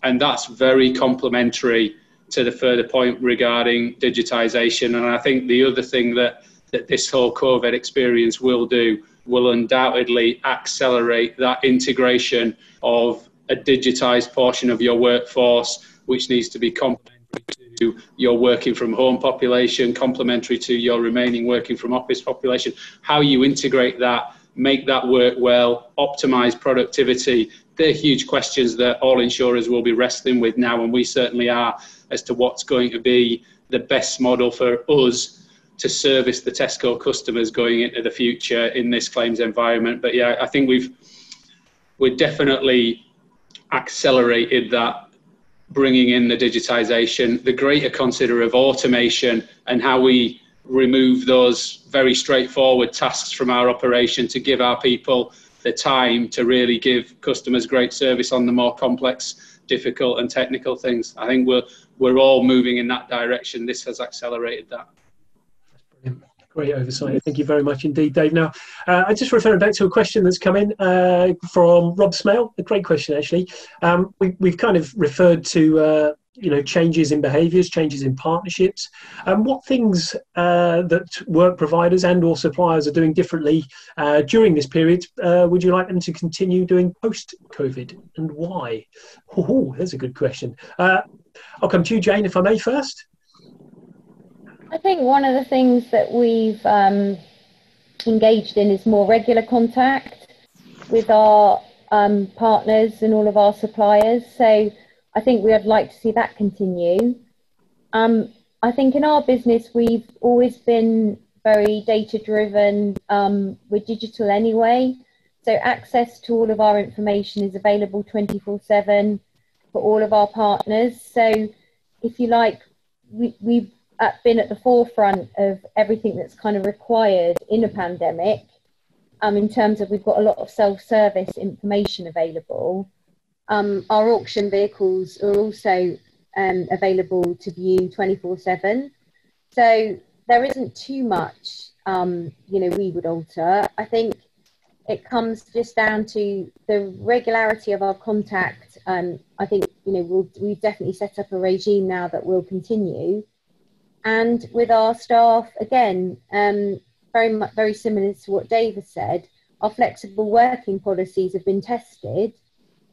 And that's very complementary to the further point regarding digitisation. And I think the other thing that this whole COVID experience will do will undoubtedly accelerate that integration of a digitised portion of your workforce, which needs to be complementary to your working from home population, complementary to your remaining working from office population. How you integrate that, make that work well, optimise productivity, they're huge questions that all insurers will be wrestling with now, and we certainly are, as to what's going to be the best model for us to service the Tesco customers going into the future in this claims environment. But yeah, I think we've definitely accelerated that, bringing in the digitisation, the greater consider of automation, and how we remove those very straightforward tasks from our operation to give our people the time to really give customers great service on the more complex, difficult and technical things. I think we're all moving in that direction. This has accelerated that. Great oversight. Thank you very much indeed, Dave. Now, I just referring back to a question that's come in from Rob Smale. A great question, actually. We've kind of referred to changes in behaviours, changes in partnerships. What things that work providers and or suppliers are doing differently during this period would you like them to continue doing post-COVID, and why? Oh, that's a good question. I'll come to you, Jane, if I may first. I think one of the things that we've engaged in is more regular contact with our partners and all of our suppliers. So I think we would like to see that continue. I think in our business, we've always been very data driven. We're digital anyway. So access to all of our information is available 24/7 for all of our partners. So if you like, we've been at the forefront of everything that's kind of required in a pandemic, in terms of we've got a lot of self-service information available. Our auction vehicles are also available to view 24/7. So there isn't too much, we would alter. I think it comes just down to the regularity of our contact. I think, we've definitely set up a regime now that will continue. And with our staff, again, very similar to what Dave has said, our flexible working policies have been tested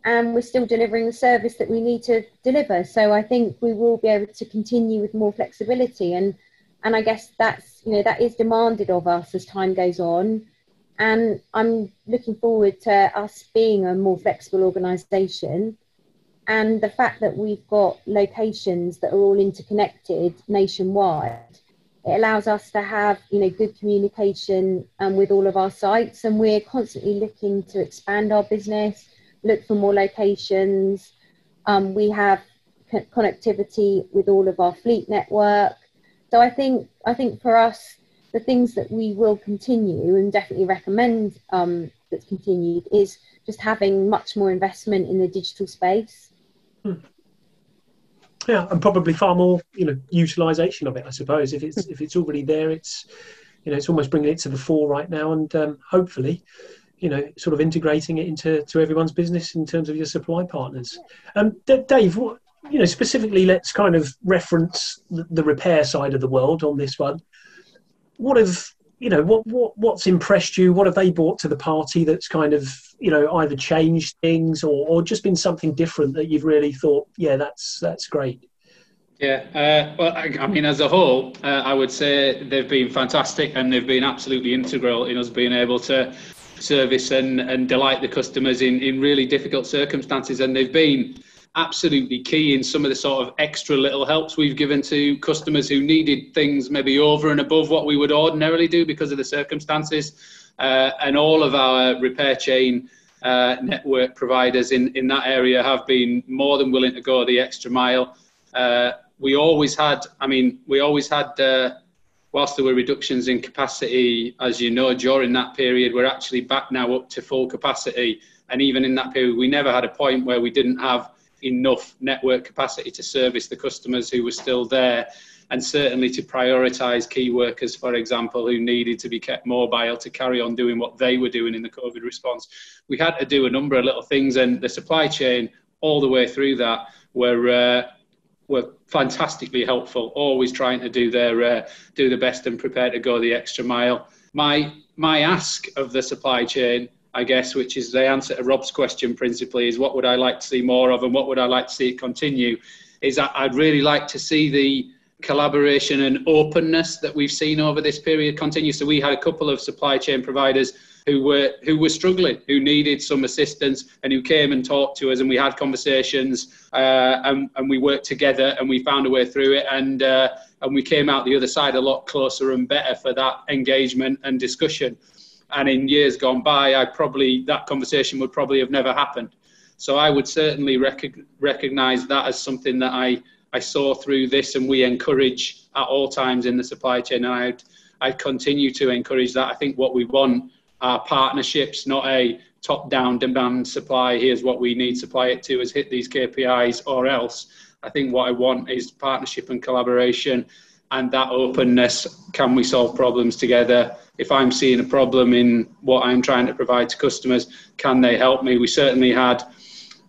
and we're still delivering the service that we need to deliver. So I think we will be able to continue with more flexibility. And I guess that's, that is demanded of us as time goes on. And I'm looking forward to us being a more flexible organisation. And the fact that we've got locations that are all interconnected nationwide, it allows us to have, good communication with all of our sites. And we're constantly looking to expand our business, look for more locations. We have connectivity with all of our fleet network. So I think for us, the things that we will continue and definitely recommend that's continued is just having much more investment in the digital space. Yeah, and probably far more, utilisation of it, I suppose. If it's already there, it's almost bringing it to the fore right now, and hopefully, sort of integrating it into everyone's business in terms of your supply partners. Dave, specifically, let's kind of reference the repair side of the world on this one. What's impressed you? What have they brought to the party that's kind of, either changed things or just been something different that you've really thought, yeah, that's great? Yeah, well, I mean, as a whole, I would say they've been fantastic and they've been absolutely integral in us being able to service and delight the customers in really difficult circumstances. And they've been absolutely key in some of the sort of extra little helps we've given to customers who needed things maybe over and above what we would ordinarily do because of the circumstances. And all of our repair chain network providers in that area have been more than willing to go the extra mile. We always had, whilst there were reductions in capacity, as you know, during that period, we're actually back now up to full capacity. And even in that period, we never had a point where we didn't have enough network capacity to service the customers who were still there, and certainly to prioritise key workers, for example, who needed to be kept mobile to carry on doing what they were doing in the COVID response. We had to do a number of little things, and the supply chain all the way through that were fantastically helpful, always trying to do the best and prepare to go the extra mile. My ask of the supply chain, I guess, which is the answer to Rob's question principally, is what would I like to see more of and what would I like to see it continue, is that I'd really like to see the collaboration and openness that we've seen over this period continue. So we had a couple of supply chain providers who were struggling, who needed some assistance, and who came and talked to us, and we had conversations, and we worked together, and we found a way through it, and we came out the other side a lot closer and better for that engagement and discussion. And in years gone by, that conversation would probably have never happened. So I would certainly recognise that as something that I saw through this, and we encourage at all times in the supply chain. And I'd continue to encourage that. I think what we want are partnerships, not a top-down demand supply. Here's what we need, supply it to us, hit these KPIs or else. I think what I want is partnership and collaboration, and that openness. Can we solve problems together? If I'm seeing a problem in what I'm trying to provide to customers, can they help me? We certainly had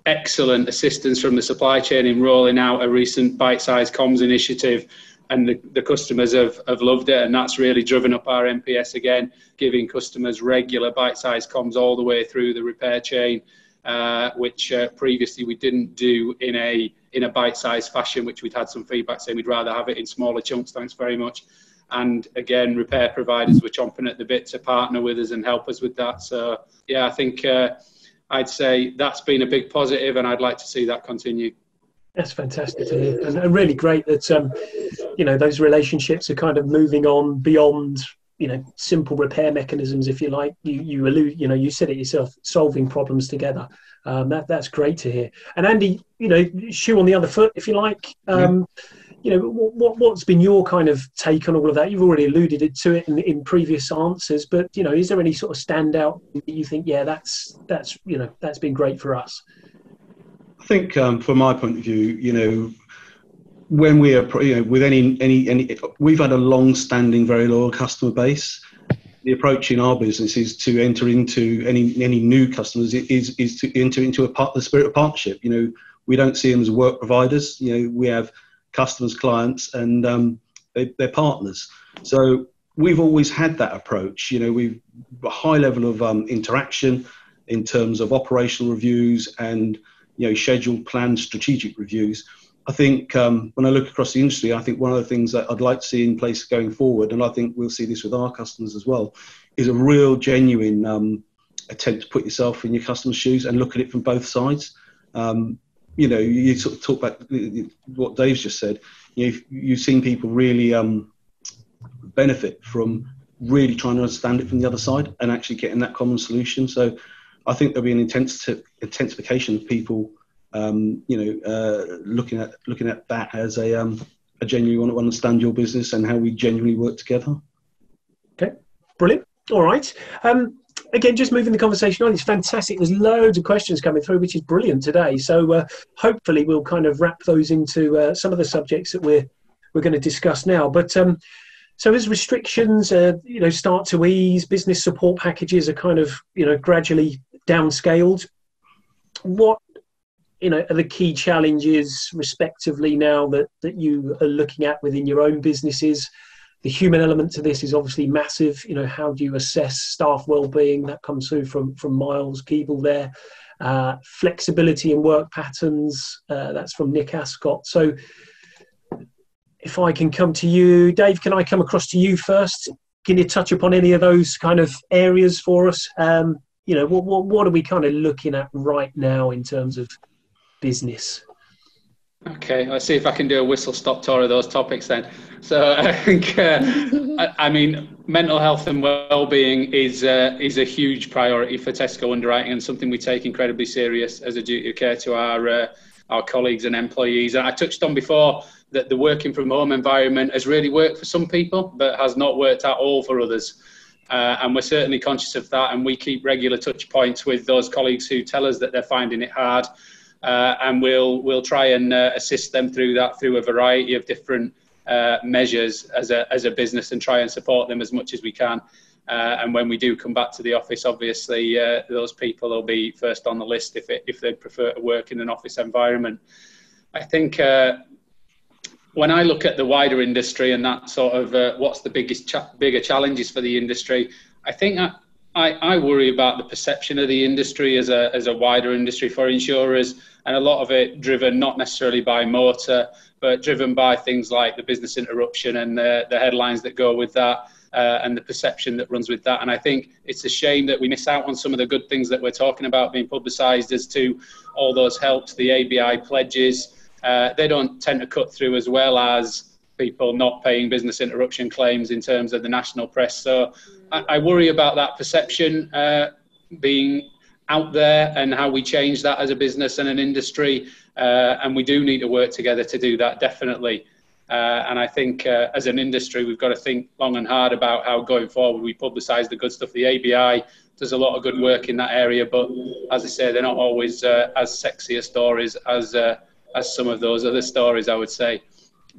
excellent assistance from the supply chain in rolling out a recent bite-sized comms initiative, and the customers have loved it, and that's really driven up our NPS again, giving customers regular bite-sized comms all the way through the repair chain, which previously we didn't do in a bite-sized fashion, which we'd had some feedback saying we'd rather have it in smaller chunks. Thanks very much. And again, repair providers were chomping at the bit to partner with us and help us with that. So yeah, I think I'd say that's been a big positive, and I'd like to see that continue. That's fantastic to hear, and really great that those relationships are kind of moving on beyond simple repair mechanisms, if you like. You said it yourself, solving problems together. That's great to hear. And Andy, shoe on the other foot, if you like. What's been your kind of take on all of that? You've already alluded to it in previous answers, but is there any sort of standout that you think, that's been great for us? I think from my point of view, when we are, with any, we've had a long-standing, very loyal customer base. The approach in our business is to enter into any new customers is to enter into the spirit of partnership. We don't see them as work providers. We have customers, clients, and they're partners. So we've always had that approach. We've a high level of interaction in terms of operational reviews and scheduled, planned, strategic reviews. I think when I look across the industry, I think one of the things that I'd like to see in place going forward, and I think we'll see this with our customers as well, is a real genuine attempt to put yourself in your customer's shoes and look at it from both sides. You sort of talk about what Dave's just said. You've seen people really benefit from really trying to understand it from the other side and actually getting that common solution. So I think there'll be an intensification of people looking at that as a genuinely want to understand your business and how we genuinely work together. Okay, brilliant. All right. Again, just moving the conversation on, it's fantastic. There's loads of questions coming through, which is brilliant today. So hopefully we'll kind of wrap those into some of the subjects that we're going to discuss now. But so as restrictions, start to ease, business support packages are kind of, gradually downscaled. What are the key challenges respectively now that you are looking at within your own businesses? The human element to this is obviously massive. How do you assess staff well-being? That comes through from Miles Keeble there. Flexibility in work patterns, that's from Nick Ascott. So if I can come to you, Dave, can I come across to you first? Can you touch upon any of those kind of areas for us? What are we kind of looking at right now in terms of business? Okay, let's see if I can do a whistle-stop tour of those topics then. So I think, mental health and well-being is a huge priority for Tesco Underwriting and something we take incredibly serious as a duty of care to our colleagues and employees. And I touched on before that the working from home environment has really worked for some people, but has not worked at all for others. And we're certainly conscious of that, and we keep regular touch points with those colleagues who tell us that they're finding it hard. And we'll try and assist them through that through a variety of different measures as a business, and try and support them as much as we can. And when we do come back to the office, obviously those people will be first on the list if they prefer to work in an office environment. I think when I look at the wider industry and that sort of what's the bigger challenges for the industry, I think I worry about the perception of the industry as a wider industry for insurers, and a lot of it driven not necessarily by motor, but driven by things like the business interruption and the headlines that go with that, and the perception that runs with that. And I think it's a shame that we miss out on some of the good things that we're talking about being publicised as to all those helps, the ABI pledges. They don't tend to cut through as well as people not paying business interruption claims in terms of the national press. So I worry about that perception being out there and how we change that as a business and an industry. And we do need to work together to do that, definitely. And I think as an industry, we've got to think long and hard about how going forward we publicise the good stuff. The ABI does a lot of good work in that area, but as I say, they're not always as sexy a stories as some of those other stories, I would say.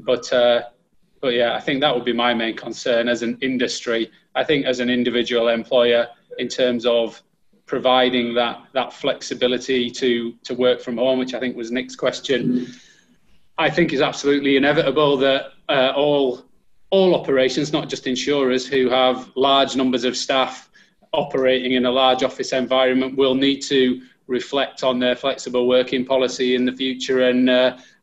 But yeah, I think that would be my main concern as an industry. I think as an individual employer, in terms of providing that flexibility to work from home, which I think was Nick's question, I think is absolutely inevitable that all operations, not just insurers who have large numbers of staff operating in a large office environment, will need to reflect on their flexible working policy in the future. And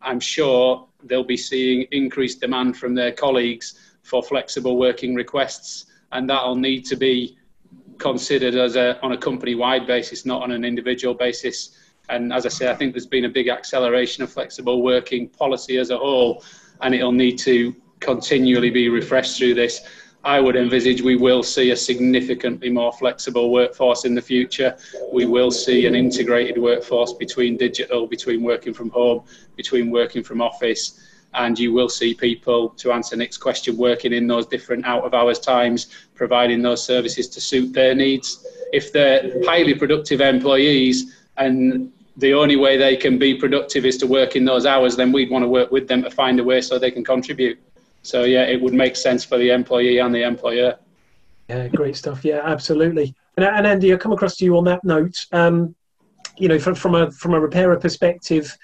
I'm sure they'll be seeing increased demand from their colleagues for flexible working requests, and that'll need to be considered on a company-wide basis, not on an individual basis. And as I say, I think there's been a big acceleration of flexible working policy as a whole, and it'll need to continually be refreshed through this. I would envisage we will see a significantly more flexible workforce in the future. We will see an integrated workforce between digital, between working from home, between working from office, and you will see people, to answer Nick's question, working in those different out-of-hours times, providing those services to suit their needs. If they're highly productive employees and the only way they can be productive is to work in those hours, then we'd want to work with them to find a way so they can contribute. So, yeah, it would make sense for the employee and the employer. Yeah, great stuff. Yeah, absolutely. And Andy, I'll come across to you on that note. You know, from a repairer perspective,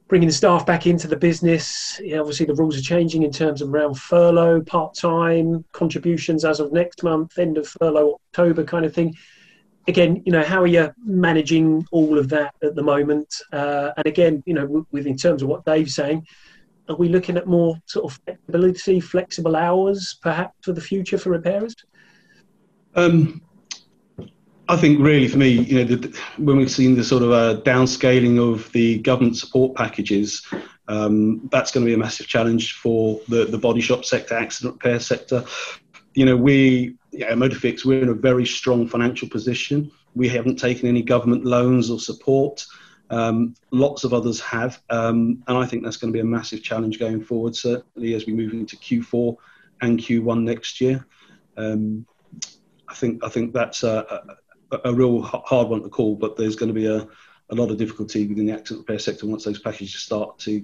bringing the staff back into the business, obviously the rules are changing in terms of around furlough, part-time, contributions as of next month, end of furlough, October kind of thing. Again, you know, how are you managing all of that at the moment? And again, you know, in terms of what Dave's saying, are we looking at more sort of flexibility, flexible hours, perhaps, for the future for repairers? I think really for me, you know, when we've seen the sort of downscaling of the government support packages, that's going to be a massive challenge for the body shop sector, accident repair sector. You know, Motorfix, we're in a very strong financial position. We haven't taken any government loans or support. Lots of others have, and I think that's going to be a massive challenge going forward, certainly as we move into Q4 and Q1 next year. I think that's a real hard one to call, but there's going to be a lot of difficulty within the accident repair sector once those packages start to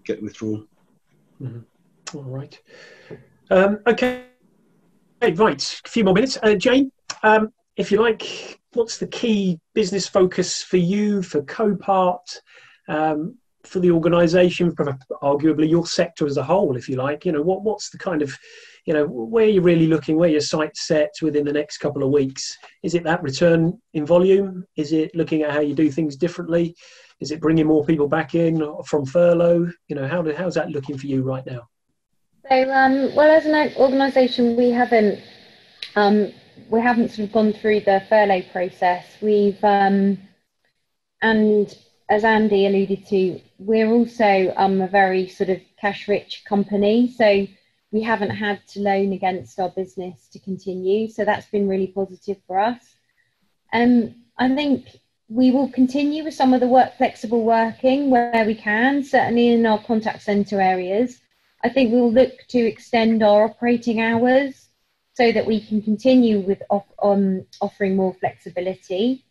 get withdrawn. Mm-hmm. All right. Okay. Right. A few more minutes. Jane, if you like, what's the key business focus for you, for Copart, for the organisation, for arguably your sector as a whole, if you like? You know, what's the kind of, you know, where you're really looking, where your sight's set within the next couple of weeks? Is it that return in volume? Is it looking at how you do things differently? Is it bringing more people back in from furlough? You know, how's that looking for you right now? So, well, as an organisation, we haven't sort of gone through the furlough process. We've, and as Andy alluded to, we're also a very sort of cash-rich company, so we haven't had to loan against our business to continue. So that's been really positive for us. I think we will continue with some of the flexible working where we can, certainly in our contact centre areas. I think we'll look to extend our operating hours so that we can continue with offering more flexibility.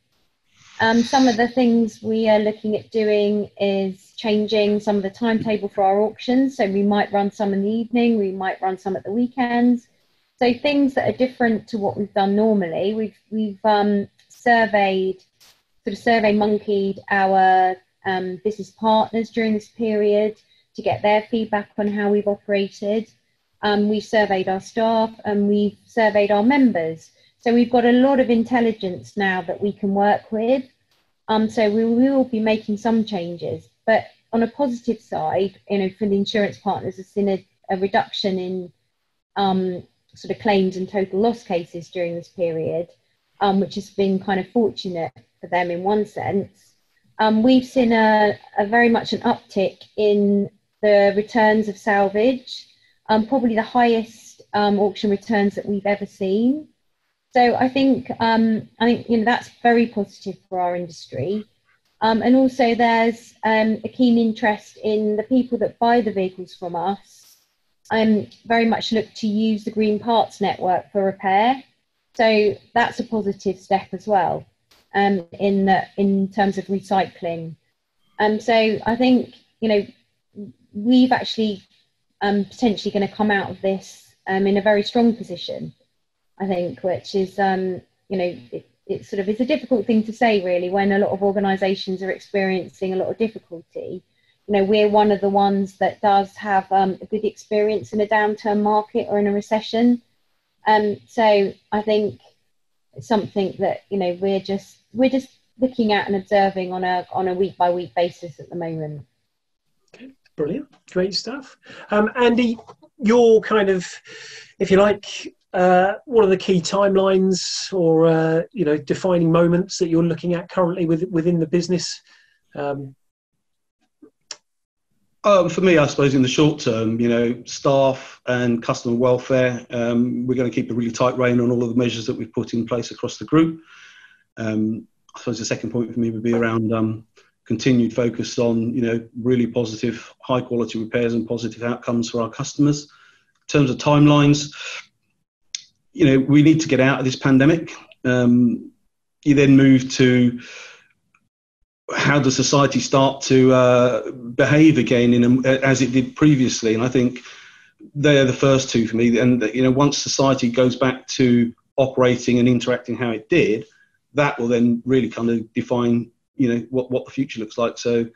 Some of the things we are looking at doing is changing some of the timetable for our auctions. So we might run some in the evening, we might run some at the weekends. So things that are different to what we've done normally. We've survey monkeyed our business partners during this period to get their feedback on how we've operated. We've surveyed our staff and we've surveyed our members. So we've got a lot of intelligence now that we can work with. So we will be making some changes. But on a positive side, you know, for the insurance partners, it's seen a reduction in sort of claims and total loss cases during this period, which has been kind of fortunate for them in one sense. We've seen a very much an uptick in the returns of salvage, probably the highest auction returns that we've ever seen. So I think you know, that's very positive for our industry. And also there's a keen interest in the people that buy the vehicles from us. Very much look to use the Green Parts network for repair. So that's a positive step as well, in terms of recycling. So I think, you know, we've actually potentially going to come out of this in a very strong position, I think, which is, you know, it sort of is a difficult thing to say really when a lot of organisations are experiencing a lot of difficulty. You know, we're one of the ones that does have a good experience in a downturn market or in a recession. So I think it's something that, you know, we're just looking at and observing on a week by week basis at the moment. Okay, brilliant, great stuff. Andy, your kind of, if you like, what are the key timelines or you know, defining moments that you're looking at currently within the business? For me, I suppose in the short term, staff and customer welfare, we're going to keep a really tight rein on all of the measures that we've put in place across the group. I suppose the second point for me would be around continued focus on, really positive, high quality repairs and positive outcomes for our customers. In terms of timelines, we need to get out of this pandemic. You then move to how does society start to behave again as it did previously? And I think they're the first two for me. And, once society goes back to operating and interacting how it did, that will then really kind of define, what the future looks like. So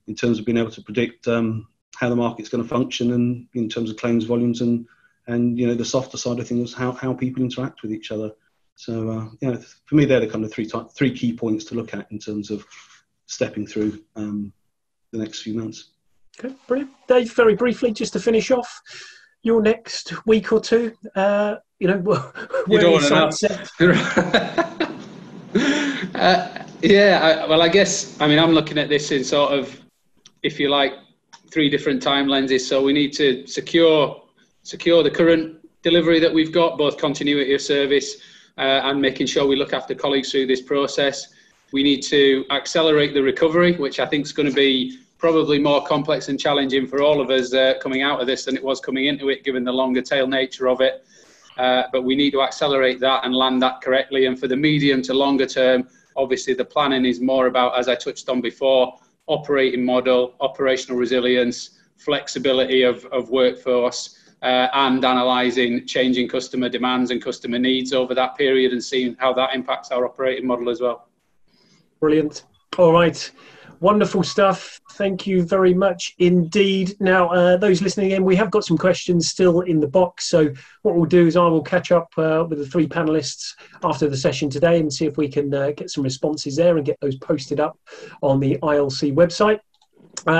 in terms of being able to predict how the market's going to function, and in terms of claims volumes and the softer side of things, how people interact with each other. So, for me, they're the kind of three key points to look at in terms of stepping through the next few months. Okay, brilliant. Dave, very briefly, just to finish off, your next week or two, where you don't want to know. I guess, I'm looking at this in sort of, if you like, 3 different time lenses. So we need to secure the current delivery that we've got, both continuity of service and making sure we look after colleagues through this process. We need to accelerate the recovery, which I think is going to be probably more complex and challenging for all of us coming out of this than it was coming into it, given the longer tail nature of it. But we need to accelerate that and land that correctly. And for the medium to longer term, obviously the planning is more about, as I touched on before, operating model, operational resilience, flexibility of workforce, and analysing changing customer demands and customer needs over that period and seeing how that impacts our operating model as well. Brilliant. All right. Wonderful stuff. Thank you very much indeed. Now, those listening in, we have got some questions still in the box. So what we'll do is I will catch up with the 3 panellists after the session today and see if we can get some responses there and get those posted up on the ILC website.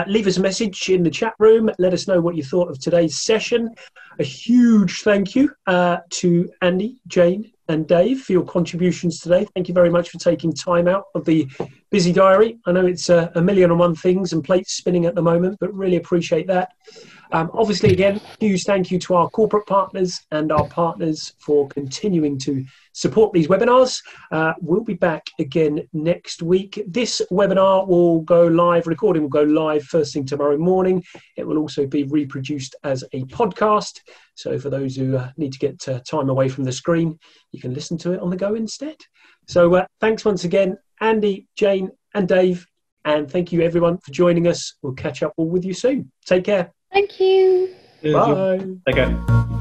Leave us a message in the chat room. Let us know what you thought of today's session. A huge thank you to Andy, Jane and Dave for your contributions today. Thank you very much for taking time out of the busy diary. I know it's a million and one things and plates spinning at the moment, but really appreciate that. Obviously, again, huge thank you to our corporate partners and our partners for continuing to support these webinars. We'll be back again next week. This webinar will go live, recording will go live first thing tomorrow morning. It will also be reproduced as a podcast. So for those who need to get time away from the screen, you can listen to it on the go instead. So thanks once again, Andy, Jane and Dave. And thank you everyone for joining us. We'll catch up all with you soon. Take care. Thank you. Bye. Take care.